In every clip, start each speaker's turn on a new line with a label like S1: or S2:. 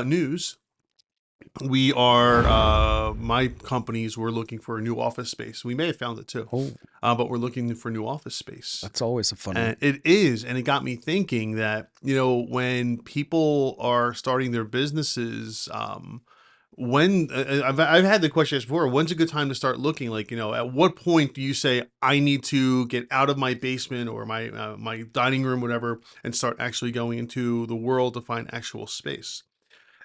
S1: News. My companies were looking for a new office space. We may have found it too.
S2: Oh,
S1: But we're looking for new office space.
S2: that's always a fun one.
S1: And it is. And it got me thinking that, when people are starting their businesses, I've had the question asked before, when's a good time to start looking? Like, at what point do you say, I need to get out of my basement or my dining room, whatever, and start actually going into the world to find actual space?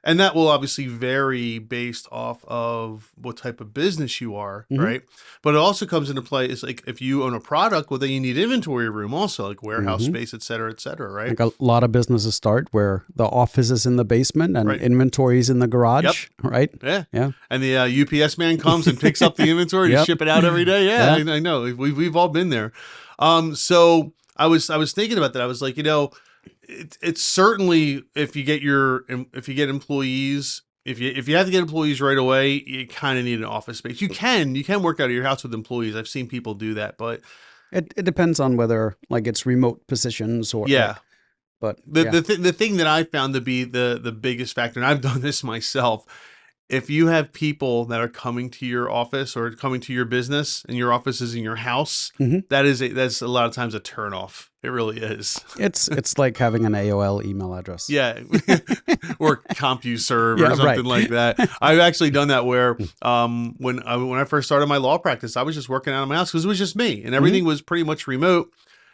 S1: And that will obviously vary based off of what type of business you are,
S2: Mhm.
S1: right? But it also comes into play. It's like if you own a product, well, then you need inventory room also, like warehouse
S2: Mhm.
S1: space, et cetera, right?
S2: Like a lot of businesses start where the office is in the basement and
S1: Right.
S2: inventory is in the garage, right?
S1: Yeah.
S2: Yeah.
S1: And the UPS man comes and picks up the inventory to
S2: Yep.
S1: ship it out every day. Yeah,
S2: Yeah.
S1: I know. We've all been there. So I was thinking about that. I was like, it's certainly if you get employees, if you have to get employees right away, you kind of need an office space. You can work out of your house with employees. I've seen people do that, but
S2: It depends on whether like it's remote positions or
S1: yeah.
S2: like, but
S1: The thing that I found to be the biggest factor, and I've done this myself, if you have people that are coming to your office or coming to your business and your office is in your house,
S2: Mhm.
S1: that's a lot of times a turnoff. It really is.
S2: it's like having an AOL email address.
S1: Yeah. Or CompuServe
S2: Yeah,
S1: or something
S2: right.
S1: like that. I've actually done that where when I first started my law practice, I was just working out of my house because it was just me and everything was pretty much remote.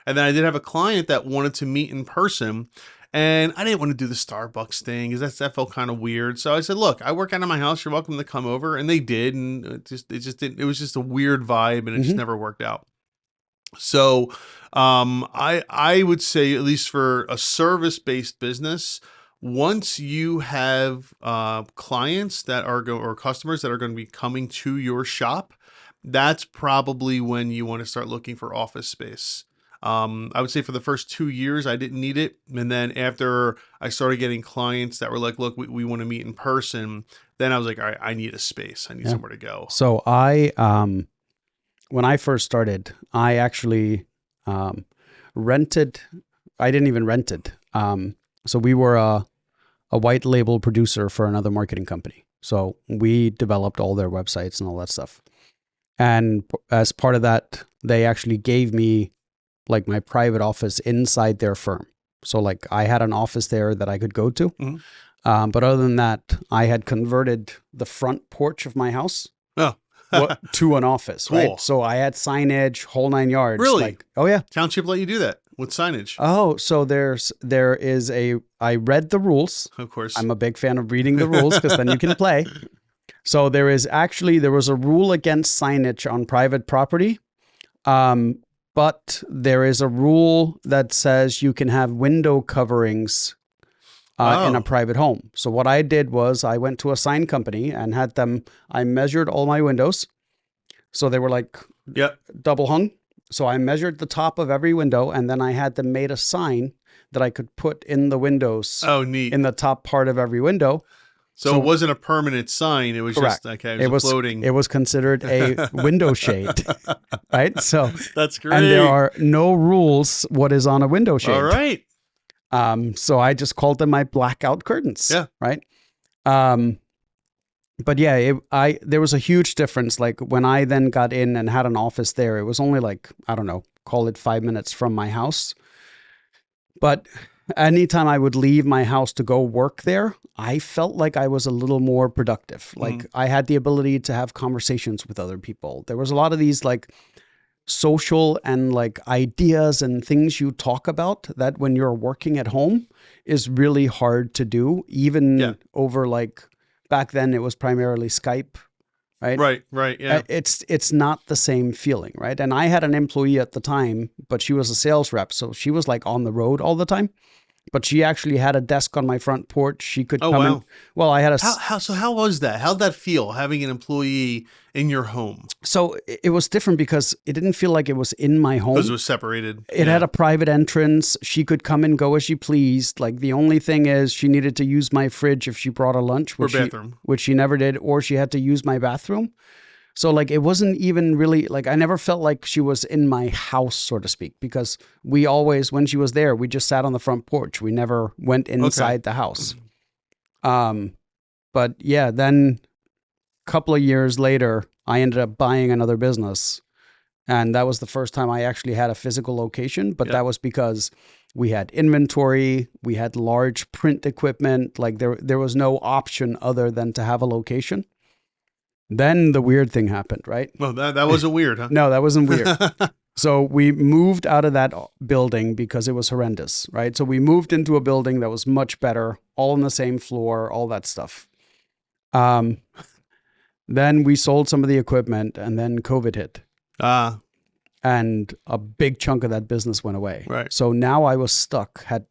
S1: And then I did have a client that wanted to meet in person. And I didn't want to do the Starbucks thing because that felt kind of weird. So I said, "Look, I work out of my house. You're welcome to come over." And they did, and it was just a weird vibe, and it just never worked out. So, I would say, at least for a service-based business, once you have clients that are or customers that are going to be coming to your shop, that's probably when you want to start looking for office space. I would say for the first 2 years, I didn't need it. And then after I started getting clients that were like, look, we want to meet in person, then I was like, all right, I need a space. I need somewhere to go.
S2: So when I first started, I actually rented. I didn't even rent it. So we were a white label producer for another marketing company. So we developed all their websites and all that stuff. And as part of that, they actually gave me like my private office inside their firm. So like I had an office there that I could go to.
S1: Mm-hmm.
S2: But other than that, I had converted the front porch of my house to an office,
S1: Cool.
S2: right? So I had signage, whole 9 yards.
S1: Really?
S2: Like, oh yeah.
S1: Township let you do that with signage.
S2: Oh, so I read the rules.
S1: Of course.
S2: I'm a big fan of reading the rules because then you can play. So there was a rule against signage on private property. But there is a rule that says you can have window coverings in a private home. So what I did was I went to a sign company and I measured all my windows. So they were like double hung. So I measured the top of every window and then I had them made a sign that I could put in the windows.
S1: Oh, neat.
S2: In the top part of every window.
S1: So it wasn't a permanent sign. It was
S2: correct.
S1: Just okay. It was floating.
S2: It was considered a window shade, right? So
S1: that's great.
S2: And there are no rules what is on a window shade.
S1: All right.
S2: So I just called them my blackout curtains.
S1: Yeah.
S2: Right. But yeah, there was a huge difference. Like when I then got in and had an office there, it was only like, I don't know, call it 5 minutes from my house. But anytime I would leave my house to go work there, I felt like I was a little more productive. Like I had the ability to have conversations with other people. There was a lot of these like social and like ideas and things you talk about that when you're working at home is really hard to do, even over like back then it was primarily Skype. Right. Yeah. It's not the same feeling. Right. And I had an employee at the time, but she was a sales rep. So she was like on the road all the time. But she actually had a desk on my front porch. She could come in. Well, I had a...
S1: How was that? How'd that feel, having an employee in your home?
S2: So it was different because it didn't feel like it was in my home.
S1: Because it was separated.
S2: It had a private entrance. She could come and go as she pleased. Like the only thing is she needed to use my fridge if she brought a lunch. Which she never did. Or she had to use my bathroom. So like, it wasn't even really like, I never felt like she was in my house, so to speak, because we always, when she was there, we just sat on the front porch. We never went inside the house. Um, but yeah, then a couple of years later, I ended up buying another business. And that was the first time I actually had a physical location. But
S1: Yeah.
S2: that was because we had inventory, we had large print equipment. Like there was no option other than to have a location. Then the weird thing happened, right?
S1: Well, that wasn't weird, huh?
S2: No, that wasn't weird. So we moved out of that building because it was horrendous, right? So we moved into a building that was much better, all on the same floor, all that stuff. Um, then we sold some of the equipment, and then COVID hit,
S1: Ah,
S2: and a big chunk of that business went away.
S1: right.
S2: So now I was stuck, had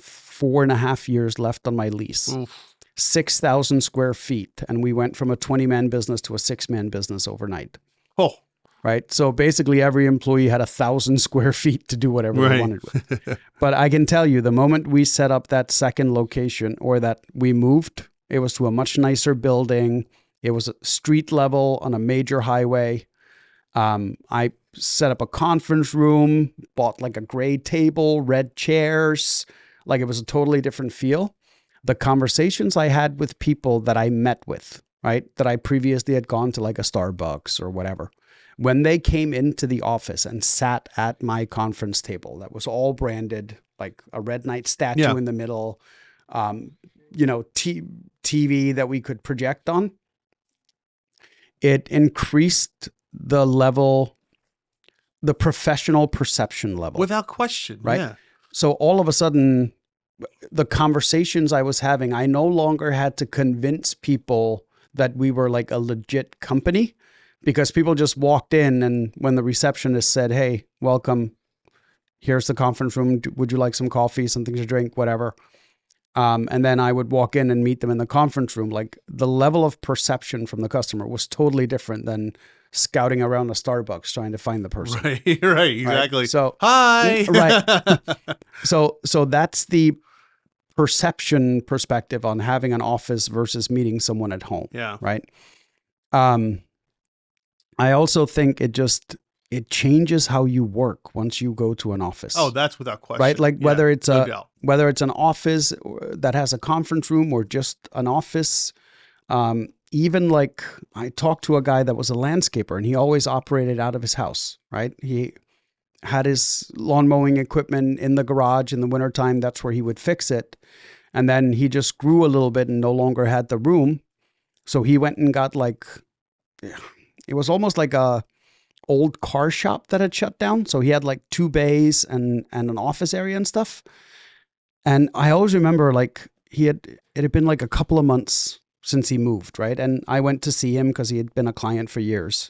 S2: 4.5 years left on my lease,
S1: Oof.
S2: 6,000 square feet, and we went from a 20-man business to a 6-man business overnight.
S1: Oh,
S2: Right. So basically every employee had 1,000 square feet to do whatever they
S1: right.
S2: wanted with. But I can tell you, the moment we set up that second location, or that we moved, it was to a much nicer building. It was street level on a major highway. I set up a conference room, bought like a gray table, red chairs. Like it was a totally different feel. The conversations I had with people that I met with, right, that I previously had gone to like a Starbucks or whatever, when they came into the office and sat at my conference table that was all branded, like a red knight statue
S1: Yeah.
S2: in the middle, um, TV that we could project on, it increased the level, the professional perception level,
S1: Without question.
S2: right?
S1: Yeah.
S2: So all of a sudden, the conversations I was having, I no longer had to convince people that we were like a legit company, because people just walked in, and when the receptionist said, "Hey, welcome. Here's the conference room. Would you like some coffee, something to drink, whatever?" And then I would walk in and meet them in the conference room. Like the level of perception from the customer was totally different than scouting around a Starbucks trying to find the person.
S1: Right. Right. Exactly.
S2: Right? So,
S1: Hi.
S2: right. So that's the perception perspective on having an office versus meeting someone at home.
S1: Yeah.
S2: Right. I also think it changes how you work once you go to an office.
S1: Oh, that's without question.
S2: Right? Like
S1: Yeah,
S2: whether it's
S1: no doubt.
S2: whether it's an office that has a conference room or just an office. Even like I talked to a guy that was a landscaper, and he always operated out of his house, right? He had his lawn mowing equipment in the garage in the wintertime. That's where he would fix it. And then he just grew a little bit and no longer had the room. So he went and got like, it was almost like a old car shop that had shut down. So he had like 2 bays and an office area and stuff. And I always remember like it had been like a couple of months since he moved, right? And I went to see him because he had been a client for years.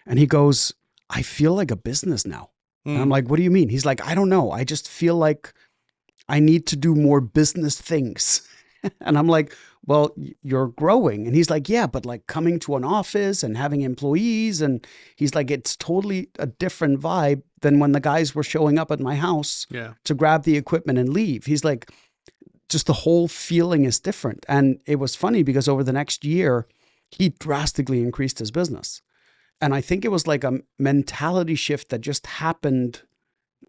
S2: And he goes, "I feel like a business now." And I'm like, "What do you mean?" He's like, "I don't know. I just feel like I need to do more business things." And I'm like, "Well, you're growing." And he's like, "Yeah, but like coming to an office and having employees." And he's like, "It's totally a different vibe than when the guys were showing up at my house
S1: Yeah.
S2: to grab the equipment and leave." He's like, just the whole feeling is different. And it was funny because over the next year, he drastically increased his business. And I think it was like a mentality shift that just happened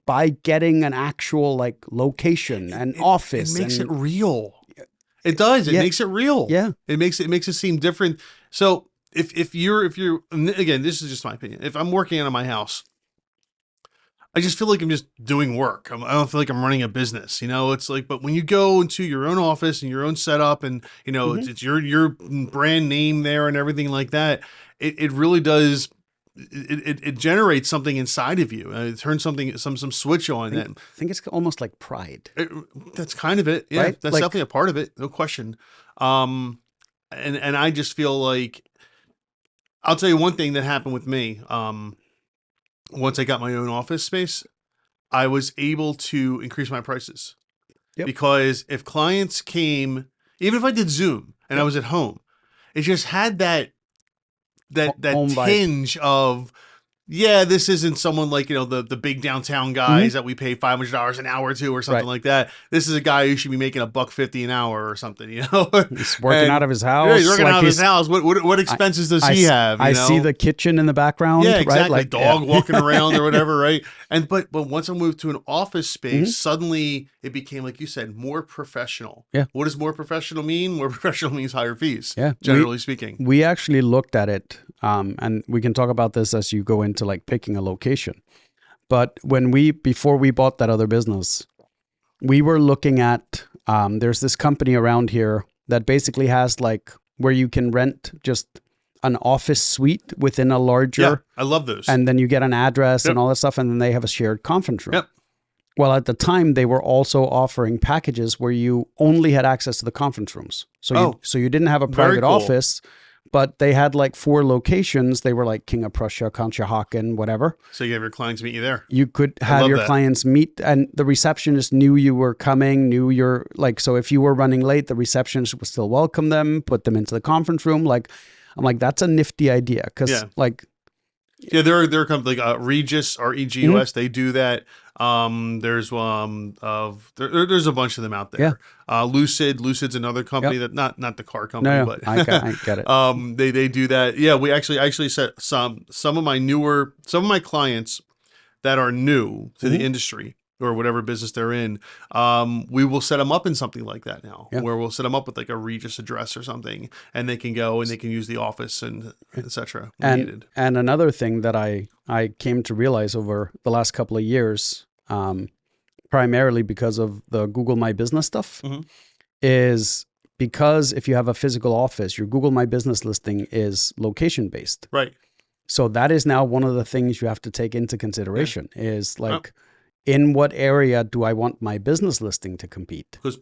S2: by getting an actual like location and office.
S1: It makes
S2: and
S1: it real. It does. It
S2: Yeah.
S1: makes it real.
S2: Yeah.
S1: It makes it seem different. So if you're and again, this is just my opinion. If I'm working out of my house, I just feel like I'm just doing work. I don't feel like I'm running a business. It's like, but when you go into your own office and your own setup, and
S2: Mhm.
S1: it's your brand name there and everything like that, it really does. It generates something inside of you. It turns some switch on
S2: I
S1: that.
S2: think it's almost like pride,
S1: It, that's kind of it. Yeah,
S2: right?
S1: that's
S2: Like,
S1: definitely a part of it. No question. And I just feel like I'll tell you one thing that happened with me. Once I got my own office space, I was able to increase my prices.
S2: Yep.
S1: Because if clients came, even if I did Zoom and I
S2: Yep.
S1: was at home, it just had that
S2: home vibe.
S1: tinge of yeah, this isn't someone like, the big downtown
S2: Hmm.
S1: guys that we pay $500 an hour to or something
S2: Right.
S1: like that. This is a guy who should be making $1.50 an hour or something,
S2: He's working out
S1: and
S2: of his
S1: yeah, he's
S2: house.
S1: working
S2: Like
S1: out of his
S2: he's,
S1: house. What
S2: I,
S1: expenses does he have,
S2: I see the kitchen in the background,
S1: Yeah,
S2: right?
S1: exactly.
S2: Like, yeah.
S1: Dog walking around or whatever, right? And but once I moved to an office
S2: Hmm.
S1: space, suddenly it became, like you said, more professional.
S2: Yeah.
S1: What does more professional mean? More professional means higher fees,
S2: Yeah.
S1: generally speaking.
S2: We actually looked at it, and we can talk about this as you go into like picking a location. But before we bought that other business, we were looking at, there's this company around here that basically has like where you can rent just an office suite within a
S1: Yeah,
S2: larger,
S1: I love those.
S2: and then you get an address and
S1: Yep,
S2: all that stuff, and then they have a shared conference room.
S1: yep.
S2: Well, at the time, they were also offering packages where you only had access to the conference rooms.
S1: Oh,
S2: So you didn't have a
S1: very
S2: private
S1: cool.
S2: office, but they had like 4 locations. They were like King of Prussia, Conshohocken, whatever.
S1: So you have your clients meet you there.
S2: You could
S1: I
S2: have
S1: love
S2: your
S1: that.
S2: clients meet, and the receptionist knew you were coming, knew you're like, so if you were running late, the receptionist would still welcome them, put them into the conference room. Like, I'm like, that's a nifty idea. Cause
S1: Yeah.
S2: like,
S1: Yeah, there are companies like Regis,
S2: mhm,
S1: REGUS. They do that. There's there's a bunch of them out
S2: yeah,
S1: there. Lucid's another company
S2: yep.
S1: that not the car company,
S2: No, no,
S1: but
S2: I get it.
S1: they do that. Yeah, we actually set some of my clients that are new to the
S2: Mhm,
S1: industry or whatever business they're in, we will set them up in something like that now,
S2: yeah.
S1: where we'll set them up with like a Regis address or something, and they can go and they can use the office and etc. when needed.
S2: And another thing that I came to realize over the last couple of years, primarily because of the Google My Business stuff,
S1: Hmm.
S2: is because if you have a physical office, your Google My Business listing is location based.
S1: Right.
S2: So that is now one of the things you have to take into
S1: Yeah.
S2: consideration is like, in what area do I want my business listing to compete?
S1: Because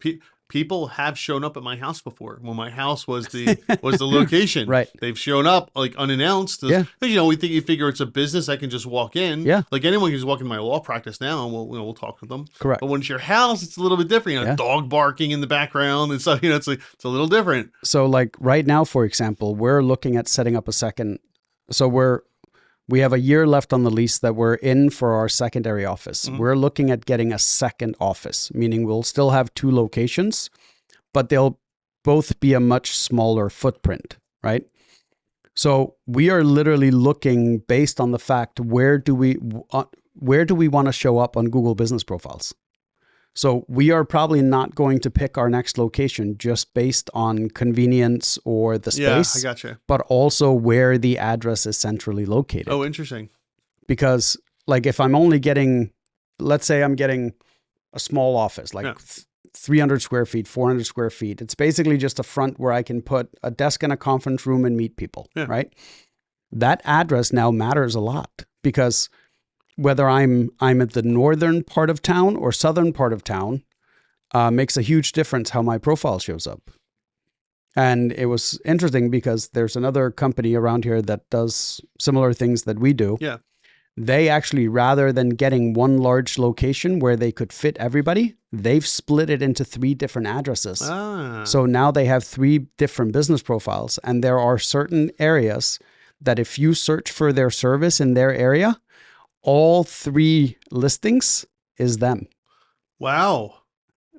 S1: people have shown up at my house before when my house was the location.
S2: Right.
S1: They've shown up like unannounced.
S2: Yeah.
S1: Because you figure it's a business, I can just walk in.
S2: Yeah.
S1: Like anyone can just walk in my law practice now, and we'll talk with them.
S2: Correct.
S1: But when it's your house, it's a little bit different.
S2: Yeah.
S1: Dog barking in the background and stuff. It's it's a little different.
S2: So like right now, for example, we're looking at setting up a second. So we have a year left on the lease that we're in for our secondary office.
S1: Mhm.
S2: We're looking at getting a second office, meaning we'll still have 2 locations, but they'll both be a much smaller footprint, right? So we are literally looking based on the fact where do we want to show up on Google Business Profiles. So we are probably not going to pick our next location just based on convenience or the
S1: Yeah,
S2: space,
S1: I gotcha.
S2: but also where the address is centrally located.
S1: Oh, interesting.
S2: Because like if I'm only getting, let's say I'm getting a small office, like
S1: Yeah.
S2: 300 square feet, 400 square feet. It's basically just a front where I can put a desk and a conference room and meet people,
S1: Yeah.
S2: right? That address now matters a lot because whether I'm at the northern part of town or southern part of town makes a huge difference how my profile shows up. And it was interesting because there's another company around here that does similar things that we do.
S1: Yeah.
S2: They actually, rather than getting one large location where they could fit everybody, they've split it into 3 different addresses.
S1: Ah.
S2: So now they have 3 different business profiles. And there are certain areas that if you search for their service in their area, all 3 listings is them.
S1: Wow.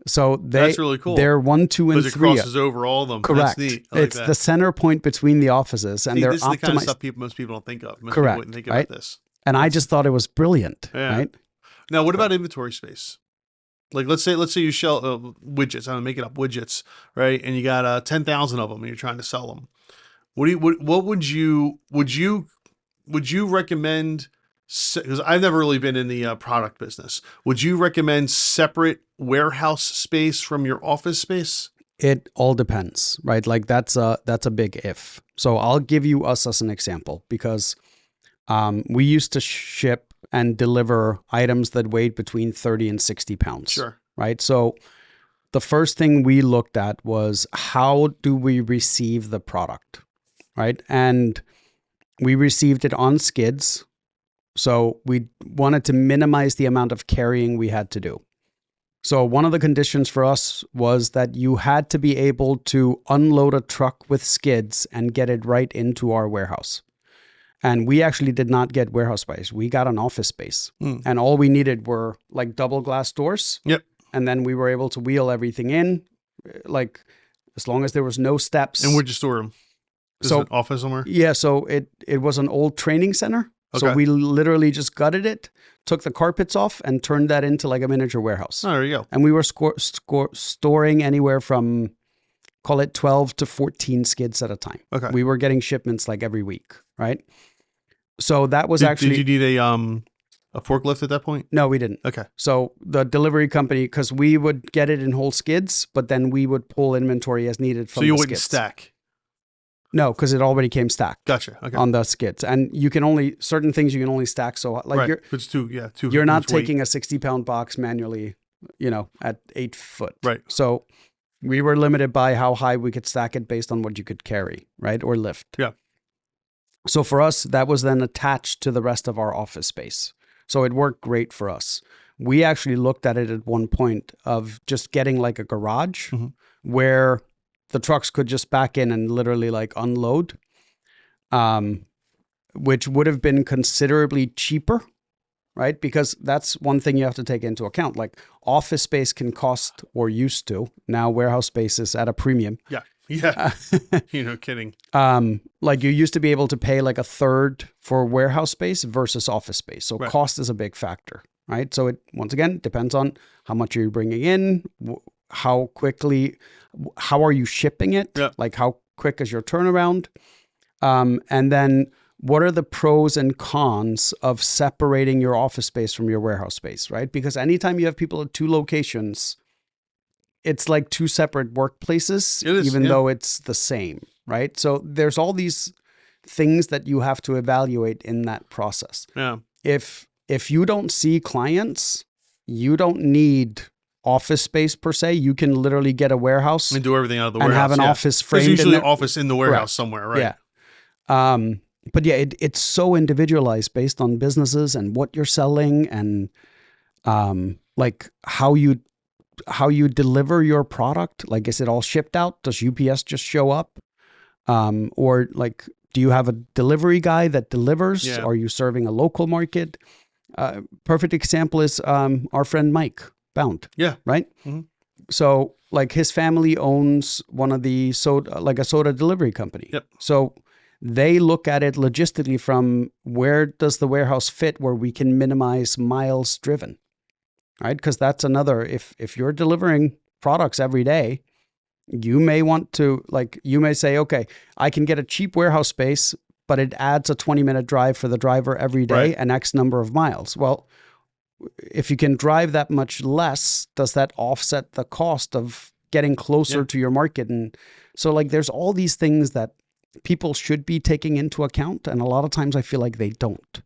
S2: So
S1: That's really cool.
S2: They're 1, 2, and
S1: Because it
S2: 3.
S1: crosses over all of them.
S2: Correct.
S1: That's neat. I like
S2: It's
S1: that.
S2: the center point between the offices, and
S1: See,
S2: they're
S1: this is the kind of
S2: optimized.
S1: stuff most people don't think of. Most
S2: Correct,
S1: people wouldn't think
S2: right?
S1: about this.
S2: And I just thought it was brilliant,
S1: Yeah.
S2: right?
S1: Now, what about inventory space? Like, let's say you sell widgets. I'm gonna make it up, widgets, right? And you got 10,000 of them, and you're trying to sell them. What would you recommend? Because I've never really been in the product business. Would you recommend separate warehouse space from your office space?
S2: It all depends, right? Like that's a big if. So I'll give you us as an example because we used to ship and deliver items that weighed between 30 and 60 pounds.
S1: Sure.
S2: Right. So the first thing we looked at was how do we receive the product? Right. And we received it on skids. So we wanted to minimize the amount of carrying we had to do. So one of the conditions for us was that you had to be able to unload a truck with skids and get it right into our warehouse. And we actually did not get warehouse space. We got an office space.
S1: Mm.
S2: And all we needed were like double glass doors.
S1: Yep.
S2: And then we were able to wheel everything in, like as long as there was no steps.
S1: And where'd you store them?
S2: So
S1: an office somewhere?
S2: Yeah, so it was an old training center.
S1: Okay.
S2: So we literally just gutted it, took the carpets off, and turned that into like a miniature warehouse.
S1: Oh, there you go.
S2: And we were storing anywhere from, call it 12 to 14 skids at a time.
S1: Okay.
S2: We were getting shipments like every week, right? So that was
S1: Did you need a forklift at that point?
S2: No, we didn't.
S1: Okay.
S2: So the delivery company, because we would get it in whole skids, but then we would pull inventory as needed from the skids. So
S1: you wouldn't stack?
S2: No, because it already came stacked.
S1: Gotcha. Okay.
S2: On the skids, and certain things you can only stack. So like
S1: right. It's two.
S2: You're not taking a 60-pound box manually, at 8 foot.
S1: Right.
S2: So we were limited by how high we could stack it based on what you could carry, right, or lift.
S1: Yeah.
S2: So for us, that was then attached to the rest of our office space. So it worked great for us. We actually looked at it at one point of just getting like a garage where the trucks could just back in and literally like unload, which would have been considerably cheaper, right? Because that's one thing you have to take into account. Like office space can cost, or used to, now warehouse space is at a premium.
S1: Yeah. Yeah. No kidding.
S2: Like you used to be able to pay like a third for warehouse space versus office space. So
S1: right.
S2: Cost is a big factor, right? So it, once again, depends on how much you're bringing in, how quickly, how are you shipping it?
S1: Yep.
S2: Like how quick is your turnaround? And then what are the pros and cons of separating your office space from your warehouse space, right? Because anytime you have people at two locations, it's like two separate workplaces, even though it's the same, right? So there's all these things that you have to evaluate in that process.
S1: Yeah.
S2: If you don't see clients, you don't need office space per se. You can literally get a warehouse
S1: and do everything out of the
S2: and
S1: warehouse.
S2: have an office framed.
S1: There's usually an office in the warehouse somewhere, right?
S2: Yeah. But yeah, it's so individualized based on businesses and what you're selling and like how you deliver your product. Like, is it all shipped out? Does UPS just show up? Or like, do you have a delivery guy that delivers?
S1: Yeah.
S2: Are you serving a local market? Perfect example is our friend Mike Bound.
S1: Yeah.
S2: Right? Mm-hmm. So like his family owns one of the a soda delivery company.
S1: Yep.
S2: So they look at it logistically from where does the warehouse fit where we can minimize miles driven. Right? Because that's another, if you're delivering products every day, you may want to, like, you may say, okay, I can get a cheap warehouse space, but it adds a 20-minute drive for the driver every day
S1: right.
S2: and X number of miles. Well, if you can drive that much less, does that offset the cost of getting closer to your market? And so like, there's all these things that people should be taking into account. And a lot of times I feel like they don't.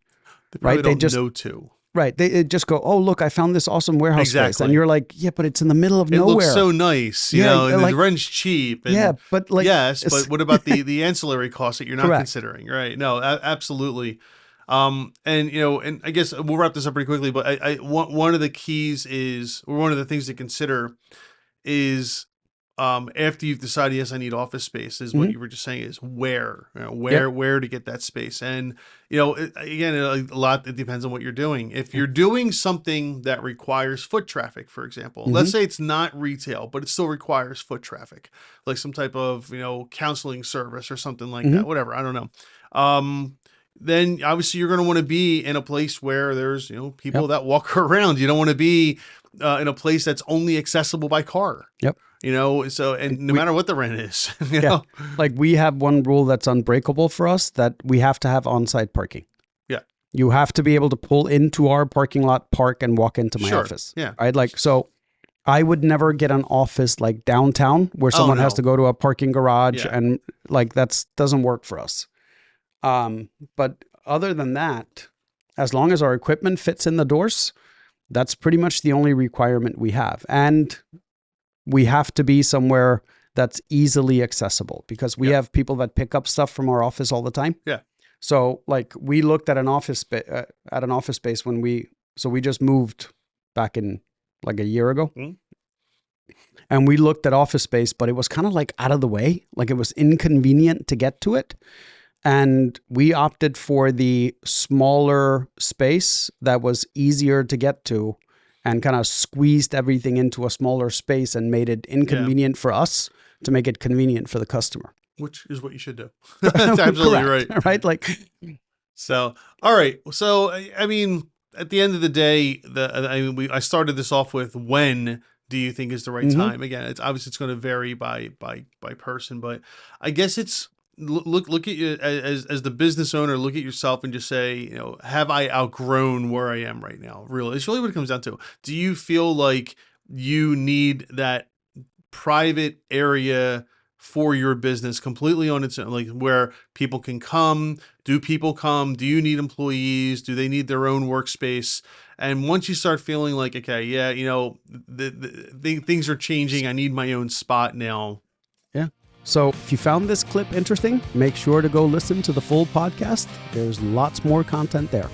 S1: They don't know to.
S2: Right. They just go, oh, look, I found this awesome warehouse space. And you're like, yeah, but it's in the middle of nowhere.
S1: It looks so nice, you know, and the rent's cheap. And
S2: but like...
S1: Yes, but what about the ancillary costs that you're not considering, right? No, absolutely. And, and I guess we'll wrap this up pretty quickly, but one of the keys is, or one of the things to consider is, after you've decided, yes, I need office space, is what you were just saying, is where to get that space. And, again, a lot, it depends on what you're doing. If you're doing something that requires foot traffic, for example, let's say it's not retail, but it still requires foot traffic, like some type of, counseling service or something like that, whatever, I don't know. Then obviously you're going to want to be in a place where there's, people that walk around. You don't want to be in a place that's only accessible by car.
S2: Yep.
S1: So, and no matter what the rent is,
S2: like we have one rule that's unbreakable for us, that we have to have on-site parking.
S1: Yeah.
S2: You have to be able to pull into our parking lot, park, and walk into my office.
S1: Yeah.
S2: Right. Like, so I would never get an office like downtown where someone has to go to a parking garage and like, doesn't work for us. But other than that, as long as our equipment fits in the doors, that's pretty much the only requirement we have. And we have to be somewhere that's easily accessible, because we have people that pick up stuff from our office all the time.
S1: Yeah.
S2: So like we looked at an office space when we just moved back in like a year ago. Mm-hmm. And we looked at office space, but it was kind of like out of the way. Like it was inconvenient to get to it. And we opted for the smaller space that was easier to get to, and kind of squeezed everything into a smaller space and made it inconvenient for us to make it convenient for the customer.
S1: Which is what you should do. That's absolutely
S2: Correct,
S1: right.
S2: right? Like,
S1: So, all right. So, I mean, at the end of the day, I started this off with, when do you think is the right time? Again, it's obviously it's going to vary by person, but I guess it's look at you as the business owner. Look at yourself and just say, you know, have I outgrown where I am right now? Really, it's really what it comes down to. Do you feel like you need that private area for your business completely on its own, like where people can come? Do people come? Do you need employees? Do they need their own workspace? And once you start feeling like, okay, yeah, you know, things are changing, I need my own spot now.
S2: yeah. So if you found this clip interesting, make sure to go listen to the full podcast. There's lots more content there.